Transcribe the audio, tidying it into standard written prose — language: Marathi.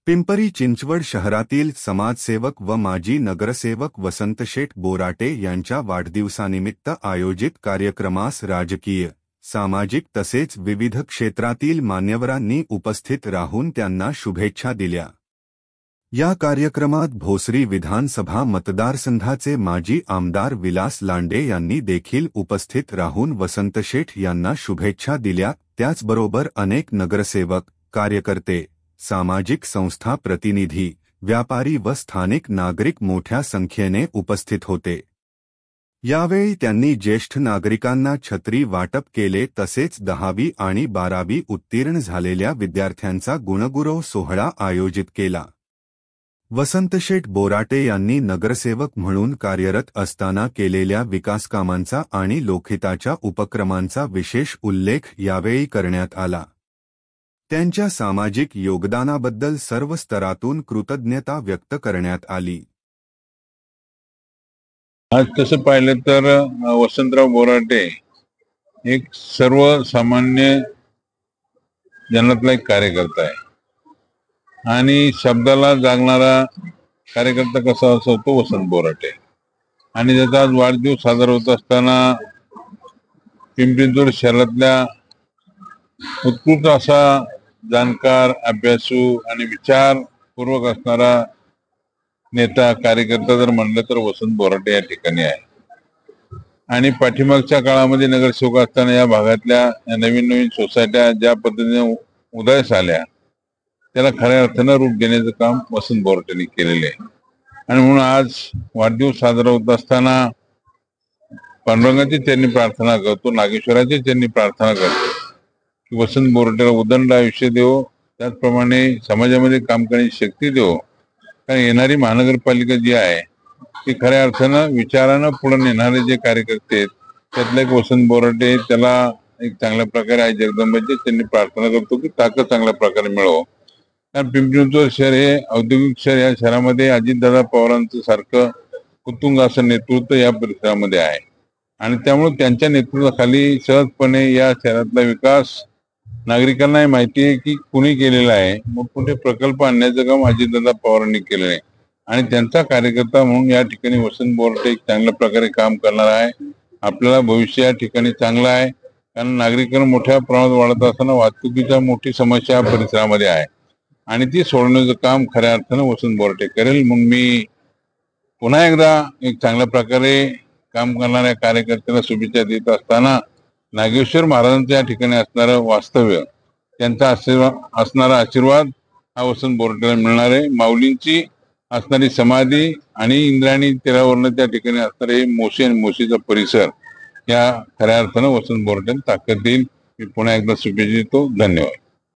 पिंपरी चिंचवड शहरातील समाजसेवक व माजी नगरसेवक वसंतशेठ बोराटे यांच्या वाढदिवसानिमित्त आयोजित कार्यक्रमास राजकीय, सामाजिक तसेच विविध क्षेत्रातील मान्यवरांनी उपस्थित राहून त्यांना शुभेच्छा दिल्या। या कार्यक्रमात भोसरी विधानसभा मतदारसंघाचे माजी आमदार विलास लांडे यांनी देखील उपस्थित राहून वसंतशेठ यांना शुभेच्छा दिल्या। त्याचबरोबर अनेक नगरसेवक, कार्यकर्ते, सामाजिक संस्था प्रतिनिधी, व्यापारी व स्थानिक नागरिक मोठ्या संख्येने उपस्थित होते। यावेळी त्यांनी ज्येष्ठ नागरिकांना छत्री वाटप केले तसेच 10वी आणि 12वी उत्तीर्ण झालेल्या विद्यार्थ्यांचा गुणगौरव सोहळा आयोजित केला। वसंतशेठ बोराटे यांनी नगरसेवक म्हणून कार्यरत असताना केलेल्या विकासकामांचा आणि लोकहिताच्या उपक्रमांचा विशेष उल्लेख यावेळी करण्यात आला। त्यांच्या सामाजिक योगदानाबद्दल सर्व स्तरातून कृतज्ञता व्यक्त करण्यात आली। आज तसं पाहिलं तर वसंतराव बोराटे एक सर्वसामान्य जनातला एक कार्यकर्ता आहे आणि शब्दाला जागणारा कार्यकर्ता कसा असतो वसंत बोराटे। आणि त्याचा आज वाढदिवस साजरा होत असताना पिंपरी चिंचवड शहरातल्या उत्कृष्ट असा जाणकार, अभ्यासू आणि विचारपूर्वक असणारा नेता, कार्यकर्ता जर म्हणलं तर वसंत बोराटे या ठिकाणी आहे। आणि पाठीमागच्या काळामध्ये नगरसेवक असताना या भागातल्या नवीन सोसायट्या ज्या पद्धतीने उदयास आल्या त्याला खऱ्या अर्थानं रूप देण्याचं काम वसंत बोराटेंनी केलेले आहे। आणि म्हणून आज वाढदिवस साजरा होत असताना पांडुरंगाची त्यांनी प्रार्थना करतो, नागेश्वराची त्यांनी प्रार्थना करतो की वसंत बोराटेला उदंड आयुष्य देवो, त्याचप्रमाणे समाजामध्ये काम करण्याची शक्ती देवो। कारण येणारी महानगरपालिका जी आहे ती खऱ्या अर्थानं विचारानं पुढे नेणारे जे कार्यकर्ते आहेत त्यातला एक वसंत बोराटे, त्याला एक चांगल्या प्रकारे आई जगदंबाची त्यांनी प्रार्थना करतो की ताकद चांगल्या प्रकारे मिळो। कारण पिंपरी चिंचवड शहर हे औद्योगिक शहर, या शहरामध्ये अजितदादा पवारांचं सारखं उत्तुंग असं नेतृत्व या परिसरामध्ये आहे आणि त्यामुळे त्यांच्या नेतृत्वाखाली सहजपणे या शहरातला विकास नागरिकांना माहिती आहे की कुणी केलेला आहे। मोठमोठे प्रकल्प आणण्याचं काम अजितदादा पवारांनी केलेलं आहे आणि त्यांचा कार्यकर्ता म्हणून या ठिकाणी वसंत बोराटे एक चांगल्या प्रकारे काम करणार आहे। आपल्याला भविष्य या ठिकाणी चांगलं आहे कारण नागरिकांना मोठ्या प्रमाणात वाढत असताना वाहतुकीची मोठी समस्या परिसरामध्ये आहे आणि ती सोडवण्याचं काम खऱ्या अर्थानं वसंत बोराटे करेल। म्हणून मी पुन्हा एकदा एक चांगल्या प्रकारे काम करणाऱ्या कार्यकर्त्यांना शुभेच्छा देत असताना नागेश्वर महाराजांच्या या ठिकाणी असणारं वास्तव्य, त्यांचा असणारा आशीर्वाद हा वसंत बोराटेला मिळणार आहे। माऊलींची असणारी समाधी आणि इंद्रायणी तीरावरनं त्या ठिकाणी असणारे मोशी आणि मोशीचा परिसर या खऱ्या अर्थानं वसंत बोराटेला ताकद देईल। मी पुन्हा एकदा शुभेच्छा देतो। धन्यवाद।